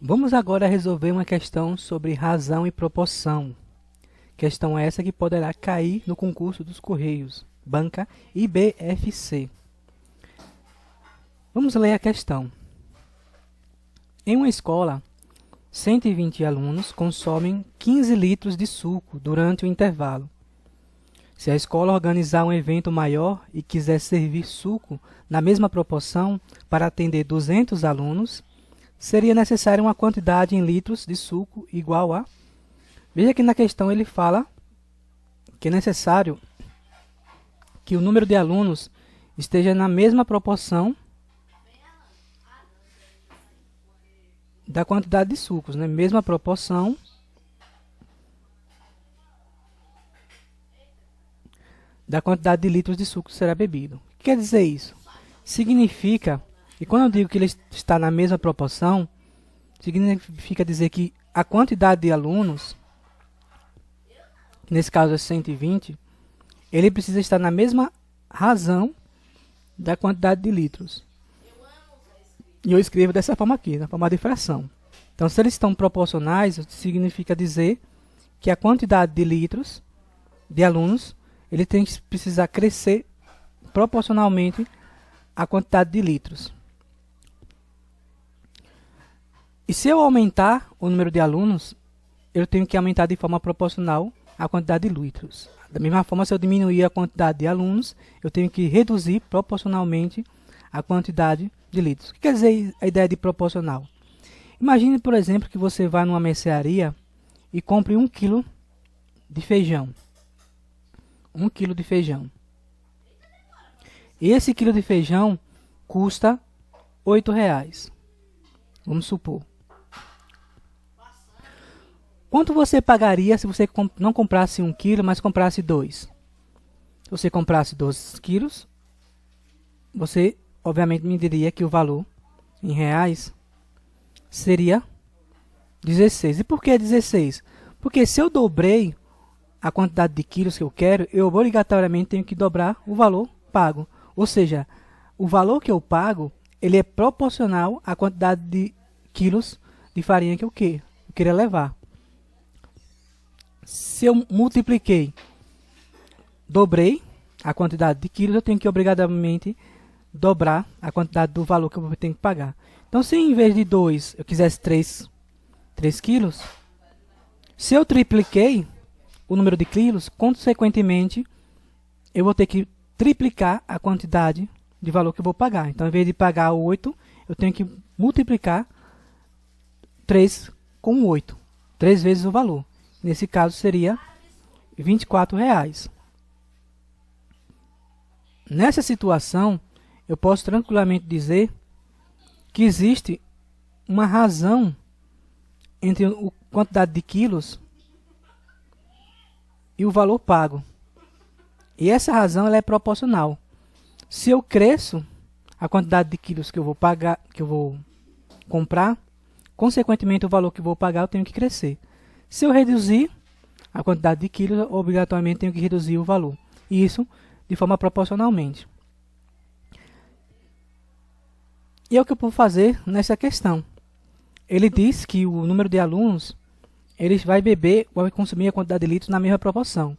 Vamos agora resolver uma questão sobre razão e proporção. Questão essa que poderá cair no concurso dos Correios, banca IBFC. Vamos ler a questão. Em uma escola, 120 alunos consomem 15 litros de suco durante o intervalo. Se a escola organizar um evento maior e quiser servir suco na mesma proporção para atender 200 alunos, seria necessária uma quantidade em litros de suco igual a... Veja que na questão ele fala que é necessário que o número de alunos esteja na mesma proporção da quantidade de sucos, né? Mesma proporção da quantidade de litros de suco que será bebido. O que quer dizer isso? Significa, e quando eu digo que ele está na mesma proporção, significa dizer que a quantidade de alunos, nesse caso é 120, ele precisa estar na mesma razão da quantidade de litros. E eu escrevo dessa forma aqui, na forma de fração. Então, se eles estão proporcionais, significa dizer que a quantidade de litros de alunos, ele tem que precisar crescer proporcionalmente à quantidade de litros. E se eu aumentar o número de alunos, eu tenho que aumentar de forma proporcional à quantidade de litros. Da mesma forma, se eu diminuir a quantidade de alunos, eu tenho que reduzir proporcionalmente a quantidade de litros. O que quer dizer a ideia de proporcional? Imagine, por exemplo, que você vá numa mercearia e compre 1 quilo de feijão. 1 quilo de feijão. E esse quilo de feijão custa R$8. Vamos supor. Quanto você pagaria se você não comprasse 1 quilo, mas comprasse 2? Se você comprasse 2 quilos, você obviamente me diria que o valor em reais seria 16. E por que 16? Porque se eu dobrei a quantidade de quilos que eu quero, eu obrigatoriamente tenho que dobrar o valor pago. Ou seja, o valor que eu pago, ele é proporcional à quantidade de quilos de farinha que eu queria levar. Se eu multipliquei, dobrei a quantidade de quilos, eu tenho que obrigatoriamente dobrar a quantidade do valor que eu tenho que pagar. Então, se em vez de 2 eu quisesse 3 quilos, se eu tripliquei o número de quilos, consequentemente, eu vou ter que triplicar a quantidade de valor que eu vou pagar. Então, em vez de pagar 8, eu tenho que multiplicar 3 com 8. 3 vezes o valor. Nesse caso, seria R$24. Nessa situação, eu posso tranquilamente dizer que existe uma razão entre a quantidade de quilos e o valor pago. E essa razão ela é proporcional. Se eu cresço a quantidade de quilos que eu vou pagar, que eu vou comprar, consequentemente o valor que eu vou pagar eu tenho que crescer. Se eu reduzir a quantidade de quilos, obrigatoriamente tenho que reduzir o valor. E isso de forma proporcionalmente. E é o que eu vou fazer nessa questão. Ele diz que o número de alunos, eles vai consumir a quantidade de litros na mesma proporção.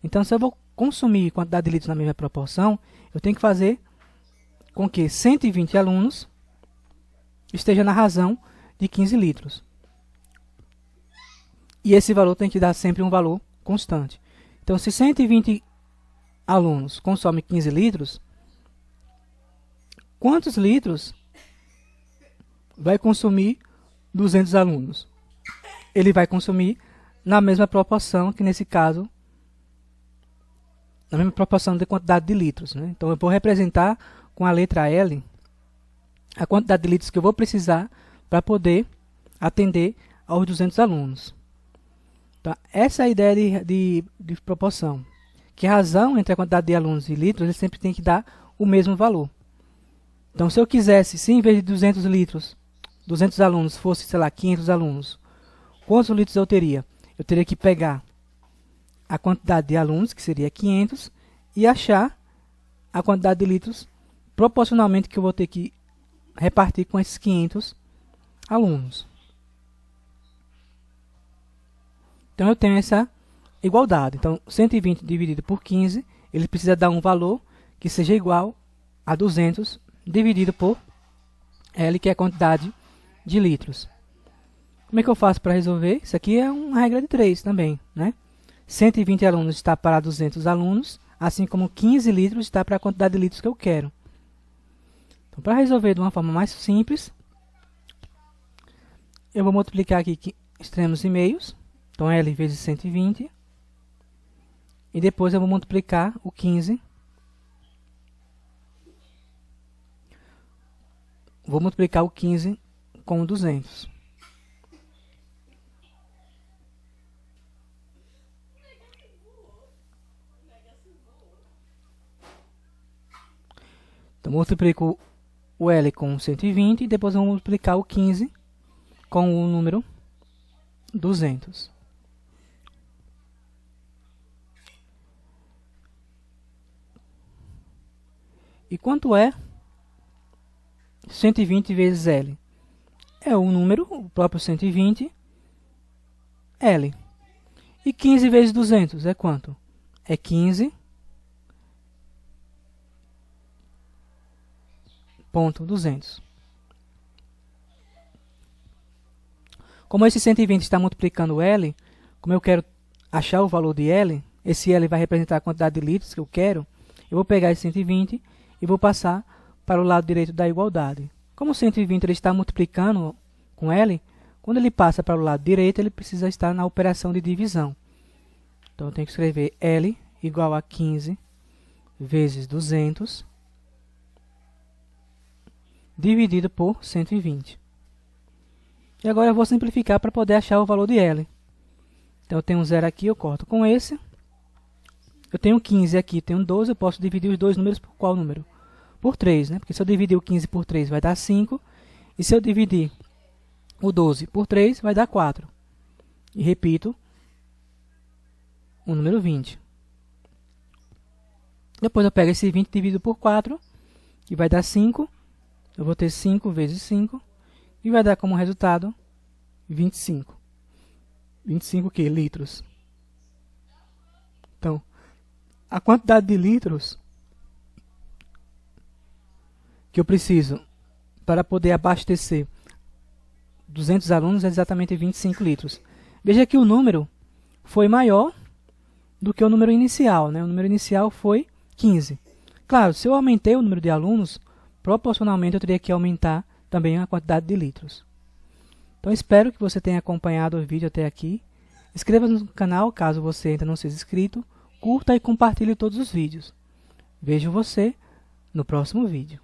Então, se eu vou consumir a quantidade de litros na mesma proporção, eu tenho que fazer com que 120 alunos esteja na razão de 15 litros. E esse valor tem que dar sempre um valor constante. Então, se 120 alunos consomem 15 litros, quantos litros vai consumir 200 alunos? Ele vai consumir na mesma proporção, que nesse caso, na mesma proporção de quantidade de litros, né? Então, eu vou representar com a letra L a quantidade de litros que eu vou precisar para poder atender aos 200 alunos. Tá? Essa é a ideia de proporção. Que a razão entre a quantidade de alunos e litros, ele sempre tem que dar o mesmo valor. Então, se eu quisesse, se em vez de 200 litros, 200 alunos fosse, sei lá, 500 alunos, quantos litros eu teria? Eu teria que pegar a quantidade de alunos, que seria 500, e achar a quantidade de litros proporcionalmente que eu vou ter que repartir com esses 500 alunos. Então eu tenho essa igualdade. Então 120 dividido por 15, ele precisa dar um valor que seja igual a 200 dividido por L, que é a quantidade de litros. Como é que eu faço para resolver? Isso aqui é uma regra de 3 também, né? 120 alunos está para 200 alunos, assim como 15 litros está para a quantidade de litros que eu quero. Então, para resolver de uma forma mais simples, eu vou multiplicar aqui extremos e meios. Então, L vezes 120. E depois eu vou multiplicar o 15. Vou multiplicar o 15 com o 200. Então, multiplico o L com 120 e depois eu vou multiplicar o 15 com o número 200. E quanto é 120 vezes L? É o número, o próprio 120, L. E 15 vezes 200 é quanto? É 15 ponto 200. Como esse 120 está multiplicando L, como eu quero achar o valor de L, esse L vai representar a quantidade de litros que eu quero, eu vou pegar esse 120 e vou passar para o lado direito da igualdade. Como o 120 ele está multiplicando com L, quando ele passa para o lado direito, ele precisa estar na operação de divisão. Então, eu tenho que escrever L igual a 15 vezes 200 dividido por 120. E agora eu vou simplificar para poder achar o valor de L. Então, eu tenho um 0 aqui, eu corto com esse. Eu tenho 15 aqui, tenho 12, eu posso dividir os dois números por qual número? Por 3, né? Porque se eu dividir o 15 por 3 vai dar 5. E se eu dividir o 12 por 3 vai dar 4. E repito o número 20. Depois eu pego esse 20 e divido por 4, que vai dar 5. Eu vou ter 5 vezes 5, e vai dar como resultado 25. 25 o quê? Litros. Então, a quantidade de litros que eu preciso para poder abastecer 200 alunos é exatamente 25 litros. Veja que o número foi maior do que o número inicial, né? O número inicial foi 15. Claro, se eu aumentei o número de alunos, proporcionalmente eu teria que aumentar também a quantidade de litros. Então espero que você tenha acompanhado o vídeo até aqui. Inscreva-se no canal caso você ainda não seja inscrito. Curta e compartilhe todos os vídeos. Vejo você no próximo vídeo.